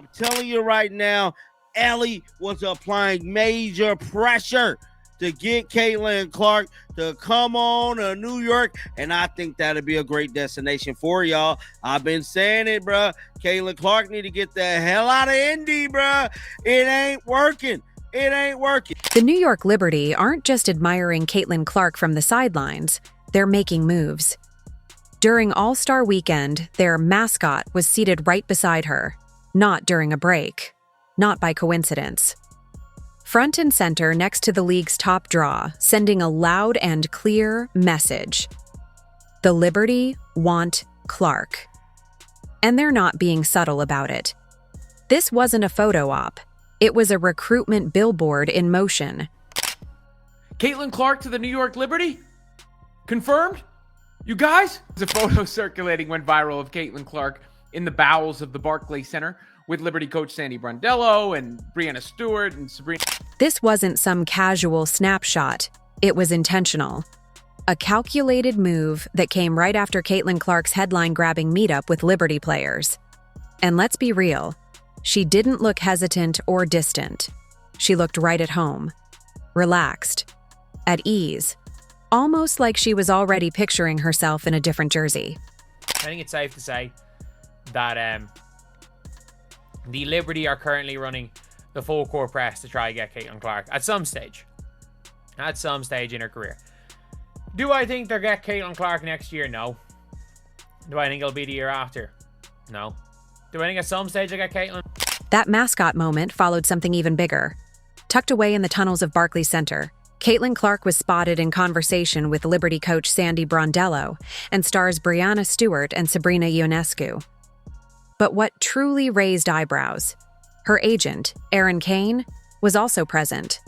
I'm telling you right now, Ellie was applying major pressure to get Caitlin Clark to come on to New York, and I think that'd be a great destination for y'all. I've been saying it, bro. Caitlin Clark need to get the hell out of Indy, bro. It ain't working. It ain't working. The New York Liberty aren't just admiring Caitlin Clark from the sidelines, they're making moves. During All-Star Weekend, their mascot was seated right beside her, not during a break, not by coincidence. Front and center next to the league's top draw, sending a loud and clear message. The Liberty want Clark. And they're not being subtle about it. This wasn't a photo op. It was a recruitment billboard in motion. Caitlin Clark to the New York Liberty? Confirmed? You guys? The photo circulating went viral of Caitlin Clark in the bowels of the Barclays Center with Liberty coach Sandy Brondello and Brianna Stewart and Sabrina. This wasn't some casual snapshot. It was intentional. A calculated move that came right after Caitlin Clark's headline-grabbing meetup with Liberty players. And let's be real, she didn't look hesitant or distant. She looked right at home, relaxed, at ease, almost like she was already picturing herself in a different jersey. I think it's safe to say that the Liberty are currently running the full court press to try to get Caitlin Clark at some stage in her career. Do I think they'll get Caitlin Clark next year? No. Do I think it'll be the year after? No. Do I think at some stage they'll get Caitlin? That mascot moment followed something even bigger. Tucked away in the tunnels of Barclays Center, Caitlin Clark was spotted in conversation with Liberty coach Sandy Brondello and stars Brianna Stewart and Sabrina Ionescu. But what truly raised eyebrows? Her agent, Aaron Kane, was also present.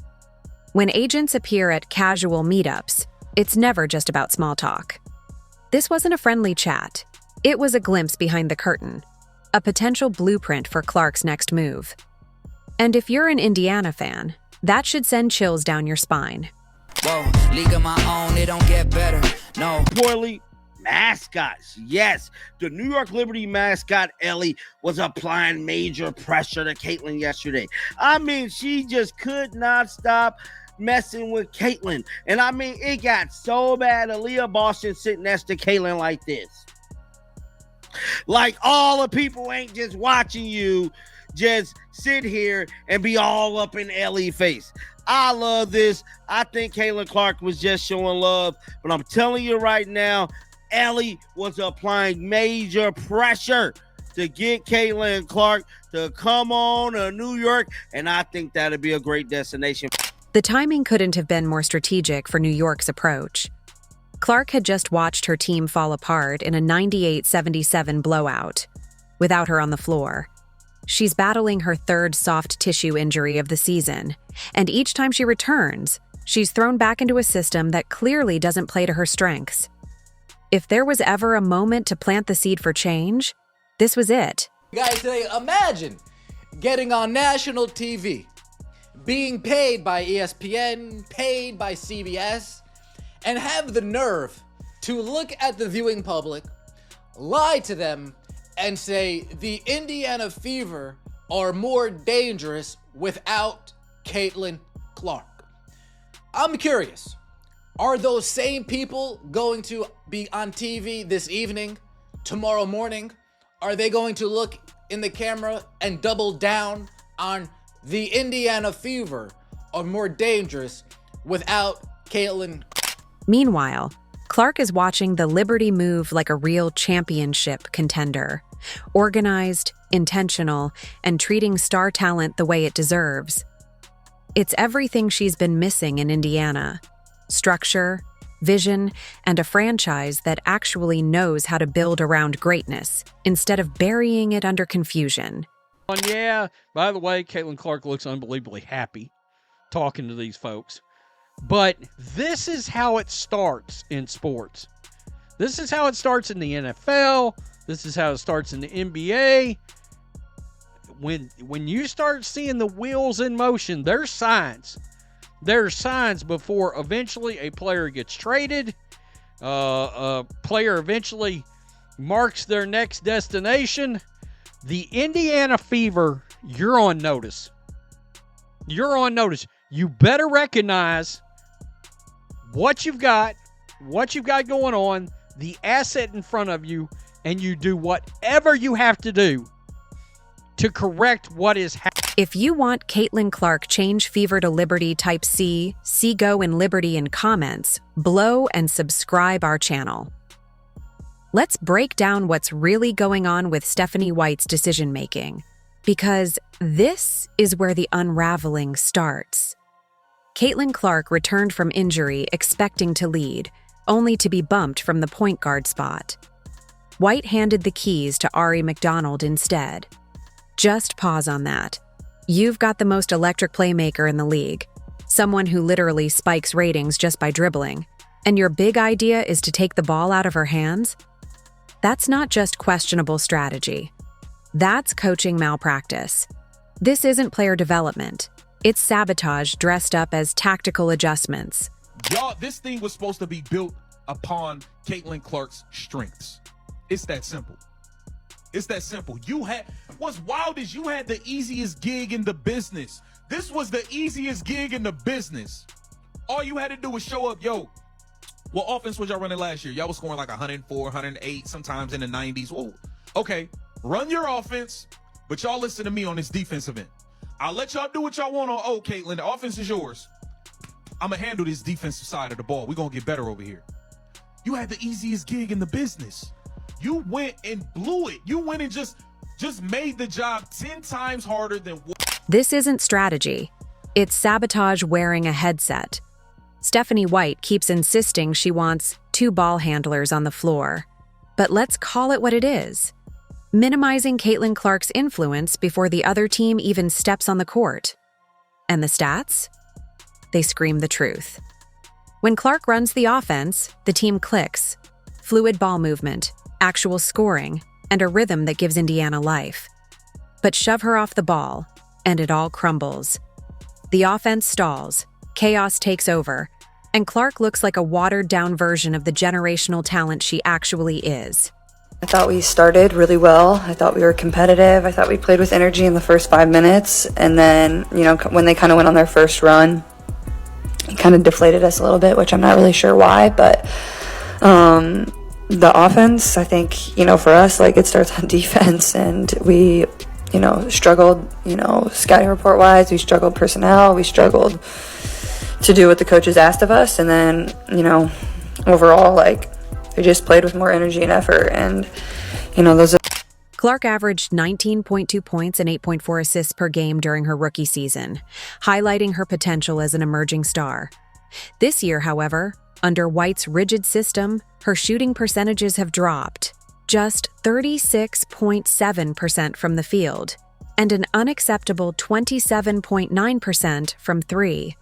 When agents appear at casual meetups, it's never just about small talk. This wasn't a friendly chat. It was a glimpse behind the curtain, a potential blueprint for Clark's next move. And if you're an Indiana fan, that should send chills down your spine. Whoa, league of my own, it don't get better, no. Poorly mascots. Yes, the New York Liberty mascot, Ellie, was applying major pressure to Caitlin yesterday. I mean, she just could not stop messing with Caitlin. And I mean, it got so bad, Aaliyah Boston sitting next to Caitlin like this. Like all the people ain't just watching you just sit here and be all up in Ellie's face. I love this. I think Caitlin Clark was just showing love. But I'm telling you right now, Ellie was applying major pressure to get Caitlin Clark to come on to New York, and I think that'd be a great destination. The timing couldn't have been more strategic for New York's approach. Clark had just watched her team fall apart in a 98-77 blowout, without her on the floor. She's battling her third soft tissue injury of the season, and each time she returns, she's thrown back into a system that clearly doesn't play to her strengths. If there was ever a moment to plant the seed for change, this was it. Guys, today, imagine getting on national TV, being paid by ESPN, paid by CBS, and have the nerve to look at the viewing public, lie to them, and say the Indiana Fever are more dangerous without Caitlin Clark. I'm curious, are those same people going to be on TV this evening, tomorrow morning? Are they going to look in the camera and double down on the Indiana Fever are more dangerous without Caitlin? Meanwhile, Clark is watching the Liberty move like a real championship contender. Organized, intentional, and treating star talent the way it deserves. It's everything she's been missing in Indiana. Structure, vision, and a franchise that actually knows how to build around greatness instead of burying it under confusion. Yeah, by the way, Caitlin Clark looks unbelievably happy talking to these folks. But this is how it starts in sports. This is how it starts in the NFL. This is how it starts in the NBA. When you start seeing the wheels in motion, there's signs. There's signs before eventually a player gets traded. A player eventually marks their next destination. The Indiana Fever you're on notice. You're on notice. You better recognize what you've got going on, the asset in front of you, and you do whatever you have to do to correct what is happening. If you want Caitlin Clark change fever to Liberty type C, go in Liberty in comments, blow and subscribe our channel. Let's break down what's really going on with Stephanie White's decision making, because this is where the unraveling starts. Caitlin Clark returned from injury expecting to lead, only to be bumped from the point guard spot. White handed the keys to Ari McDonald instead. Just pause on that. You've got the most electric playmaker in the league, someone who literally spikes ratings just by dribbling, and your big idea is to take the ball out of her hands? That's not just questionable strategy. That's coaching malpractice. This isn't player development. It's sabotage dressed up as tactical adjustments. Y'all, this thing was supposed to be built upon Caitlin Clark's strengths. It's that simple. It's that simple. What's wild is you had the easiest gig in the business. This was the easiest gig in the business. All you had to do was show up. Yo, what offense was y'all running last year? Y'all was scoring like 104, 108, sometimes in the 90s. Whoa. Okay, run your offense, but y'all listen to me on this defensive end. I'll let y'all do what y'all want on Caitlin. The offense is yours. I'm going to handle this defensive side of the ball. We're going to get better over here. You had the easiest gig in the business. You went and blew it. You went and just made the job 10 times harder than what. This isn't strategy. It's sabotage wearing a headset. Stephanie White keeps insisting she wants 2 ball handlers on the floor. But let's call it what it is. Minimizing Caitlin Clark's influence before the other team even steps on the court. And the stats? They scream the truth. When Clark runs the offense, the team clicks. Fluid ball movement, actual scoring, and a rhythm that gives Indiana life. But shove her off the ball, and it all crumbles. The offense stalls, chaos takes over, and Clark looks like a watered-down version of the generational talent she actually is. I thought we started really well. I thought we were competitive. I thought we played with energy in the first 5 minutes. And then, when they kind of went on their first run, it kind of deflated us a little bit, which I'm not really sure why. But the offense, I think, for us, it starts on defense. And we, struggled, scouting report-wise. We struggled personnel. We struggled to do what the coaches asked of us. And then, overall, we just played with more energy and effort, and, those are... Clark averaged 19.2 points and 8.4 assists per game during her rookie season, highlighting her potential as an emerging star. This year, however, under White's rigid system, her shooting percentages have dropped, just 36.7% from the field, and an unacceptable 27.9% from 3.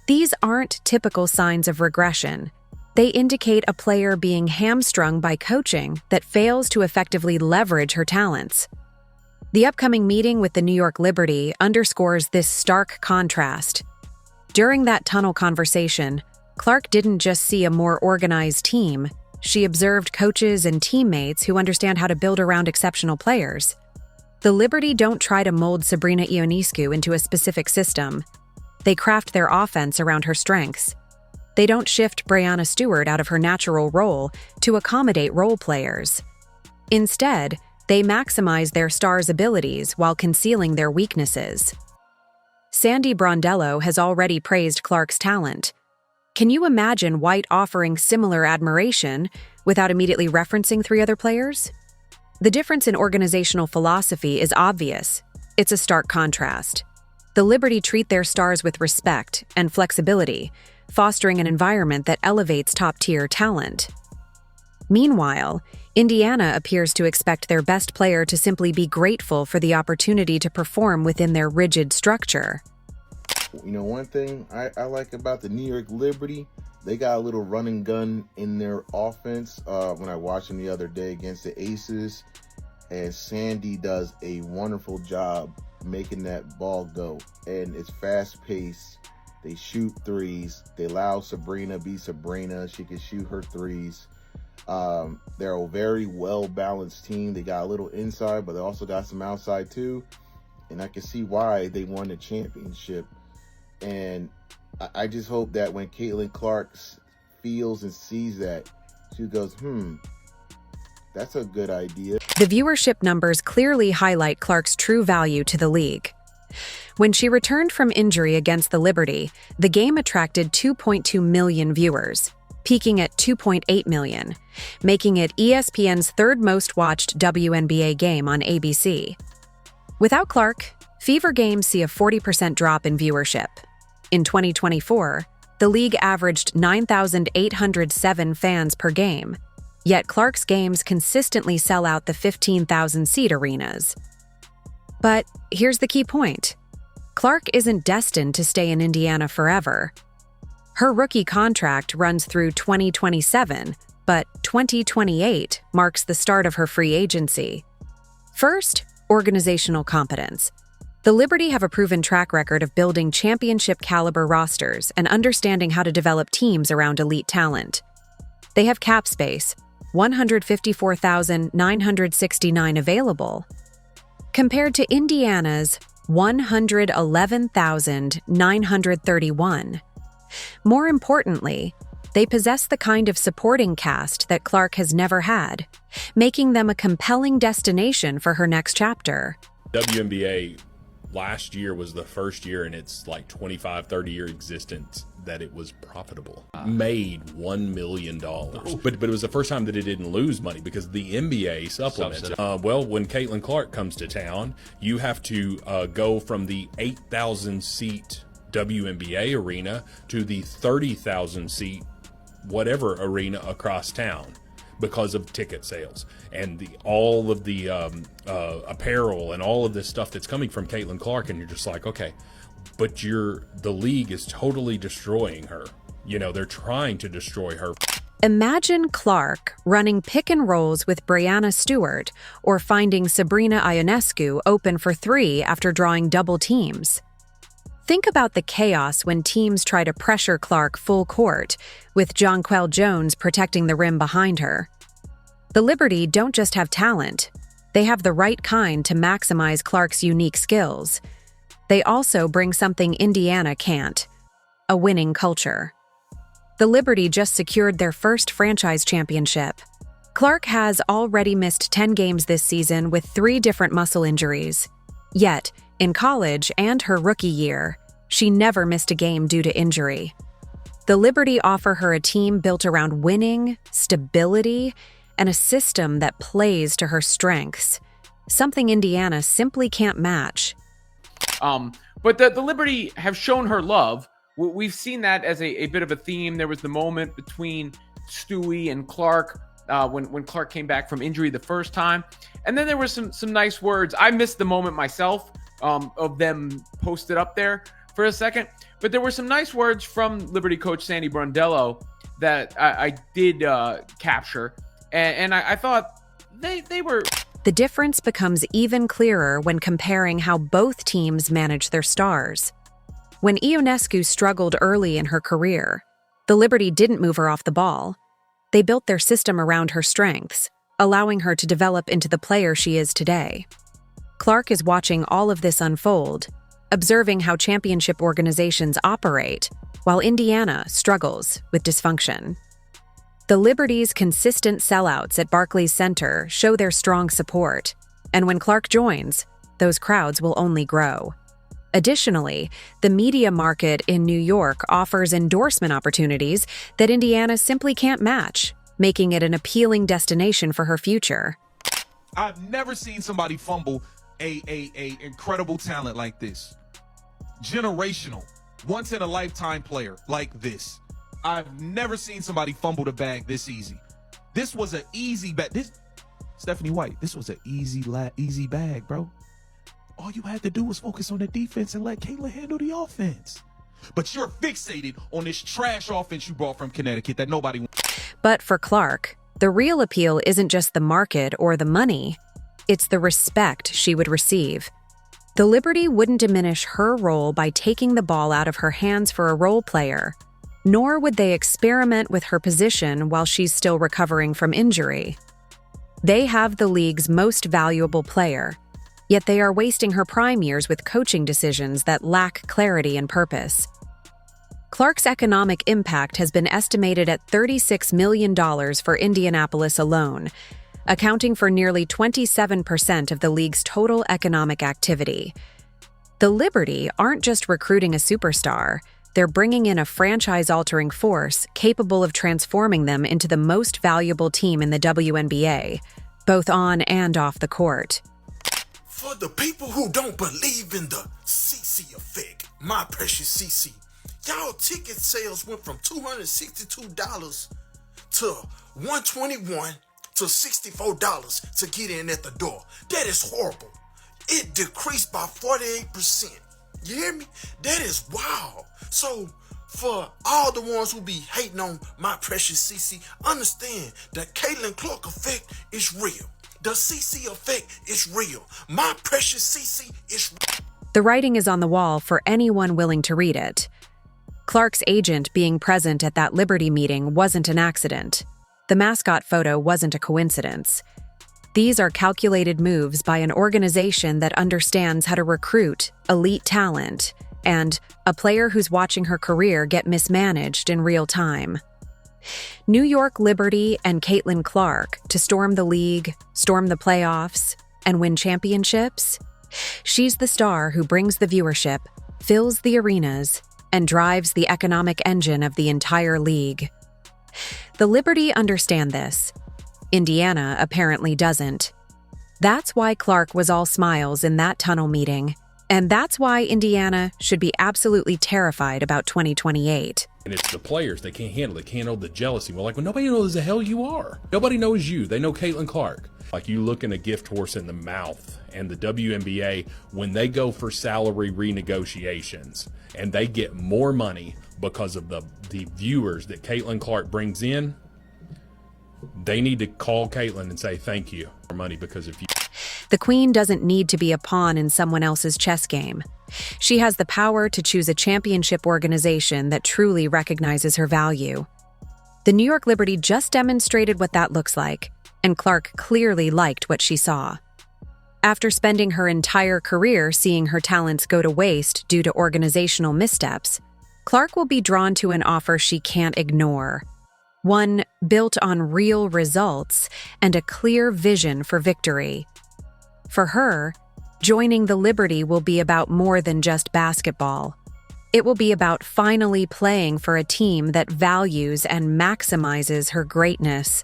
These aren't typical signs of regression. They indicate a player being hamstrung by coaching that fails to effectively leverage her talents. The upcoming meeting with the New York Liberty underscores this stark contrast. During that tunnel conversation, Clark didn't just see a more organized team, she observed coaches and teammates who understand how to build around exceptional players. The Liberty don't try to mold Sabrina Ionescu into a specific system. They craft their offense around her strengths. They don't shift Brianna Stewart out of her natural role to accommodate role players. Instead, they maximize their stars' abilities while concealing their weaknesses. Sandy Brondello has already praised Clark's talent. Can you imagine White offering similar admiration without immediately referencing 3 other players? The difference in organizational philosophy is obvious. It's a stark contrast. The Liberty treat their stars with respect and flexibility, fostering an environment that elevates top-tier talent. Meanwhile, Indiana appears to expect their best player to simply be grateful for the opportunity to perform within their rigid structure. One thing I like about the New York Liberty, they got a little run and gun in their offense. When I watched them the other day against the Aces, and Sandy does a wonderful job making that ball go. And it's fast-paced. They shoot threes. They allow Sabrina be Sabrina. She can shoot her threes. They're a very well-balanced team. They got a little inside, but they also got some outside too. and I can see why they won the championship. And I just hope that when Caitlin Clark feels and sees that, she goes, that's a good idea. The viewership numbers clearly highlight Clark's true value to the league. When she returned from injury against the Liberty, the game attracted 2.2 million viewers, peaking at 2.8 million, making it ESPN's third most watched WNBA game on ABC. Without Clark, Fever games see a 40% drop in viewership. In 2024, the league averaged 9,807 fans per game, yet Clark's games consistently sell out the 15,000-seat arenas. But here's the key point. Clark isn't destined to stay in Indiana forever. Her rookie contract runs through 2027, but 2028 marks the start of her free agency. First, organizational competence. The Liberty have a proven track record of building championship-caliber rosters and understanding how to develop teams around elite talent. They have cap space, $154,969 available, compared to Indiana's $111,931. More importantly, they possess the kind of supporting cast that Clark has never had, making them a compelling destination for her next chapter. WNBA last year was the first year in its 25-30-year existence that it was profitable. Made $1 million. But it was the first time that it didn't lose money because the NBA supplements. Well, when Caitlin Clark comes to town, you have to go from the 8,000-seat WNBA arena to the 30,000-seat whatever arena across town because of ticket sales and all of the apparel and all of this stuff that's coming from Caitlin Clark, and you're just like, okay, but the league is totally destroying her. They're trying to destroy her. Imagine Clark running pick and rolls with Brianna Stewart or finding Sabrina Ionescu open for three after drawing double teams. Think about the chaos when teams try to pressure Clark full court, with Jonquel Jones protecting the rim behind her. The Liberty don't just have talent, they have the right kind to maximize Clark's unique skills. They also bring something Indiana can't: a winning culture. The Liberty just secured their first franchise championship. Clark has already missed 10 games this season with 3 different muscle injuries. Yet, in college and her rookie year, she never missed a game due to injury. The Liberty offer her a team built around winning, stability, and a system that plays to her strengths, something Indiana simply can't match. But the Liberty have shown her love. We've seen that as a bit of a theme. There was the moment between Stewie and Clark when Clark came back from injury the first time. And then there were some nice words. I missed the moment myself of them posted up there for a second. But there were some nice words from Liberty coach Sandy Brondello that I did capture. And I thought they were... The difference becomes even clearer when comparing how both teams manage their stars. When Ionescu struggled early in her career, the Liberty didn't move her off the ball. They built their system around her strengths, allowing her to develop into the player she is today. Clark is watching all of this unfold, observing how championship organizations operate, while Indiana struggles with dysfunction. The Liberty's consistent sellouts at Barclays Center show their strong support, and when Clark joins, those crowds will only grow. Additionally, the media market in New York offers endorsement opportunities that Indiana simply can't match, making it an appealing destination for her future. I've never seen somebody fumble a incredible talent like this. Generational, once in a lifetime player like this. I've never seen somebody fumble the bag this easy. This was an easy bag. Stephanie White, this was an easy bag, bro. All you had to do was focus on the defense and let Kayla handle the offense. But you're fixated on this trash offense you brought from Connecticut that nobody wants. But for Clark, the real appeal isn't just the market or the money. It's the respect she would receive. The Liberty wouldn't diminish her role by taking the ball out of her hands for a role player, nor would they experiment with her position while she's still recovering from injury. They have the league's most valuable player, Yet they are wasting her prime years with coaching decisions that lack clarity and purpose. Clark's economic impact has been estimated at $36 million for Indianapolis alone, accounting for nearly 27% of the league's total economic activity. The Liberty aren't just recruiting a superstar, they're bringing in a franchise-altering force capable of transforming them into the most valuable team in the WNBA, both on and off the court. For the people who don't believe in the CC effect, my precious CC, y'all ticket sales went from $262 to $121 to $64 to get in at the door. That is horrible. It decreased by 48%. You hear me? That is wild. So for all the ones who be hating on my precious CC, understand the Caitlin Clark effect is real. The CC effect is real. My precious CC is real. The writing is on the wall for anyone willing to read it. Clark's agent being present at that Liberty meeting wasn't an accident. The mascot photo wasn't a coincidence. These are calculated moves by an organization that understands how to recruit elite talent and a player who's watching her career get mismanaged in real time. New York Liberty and Caitlin Clark to storm the league, storm the playoffs, and win championships? She's the star who brings the viewership, fills the arenas, and drives the economic engine of the entire league. The Liberty understand this. Indiana apparently doesn't. That's why Clark was all smiles in that tunnel meeting, and that's why Indiana should be absolutely terrified about 2028. And it's the players. They can't handle it. They can't handle the jealousy. Well, nobody knows the hell you are. Nobody knows you. They know Caitlin Clark. You looking a gift horse in the mouth. And the WNBA, when they go for salary renegotiations and they get more money because of the viewers that Caitlin Clark brings in, they need to call Caitlin and say thank you for money because of you. The Queen doesn't need to be a pawn in someone else's chess game. She has the power to choose a championship organization that truly recognizes her value. The New York Liberty just demonstrated what that looks like, and Clark clearly liked what she saw. After spending her entire career seeing her talents go to waste due to organizational missteps, Clark will be drawn to an offer she can't ignore. One built on real results and a clear vision for victory. For her, joining the Liberty will be about more than just basketball. It will be about finally playing for a team that values and maximizes her greatness.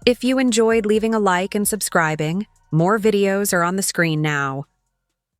If you enjoyed leaving a like and subscribing, more videos are on the screen now.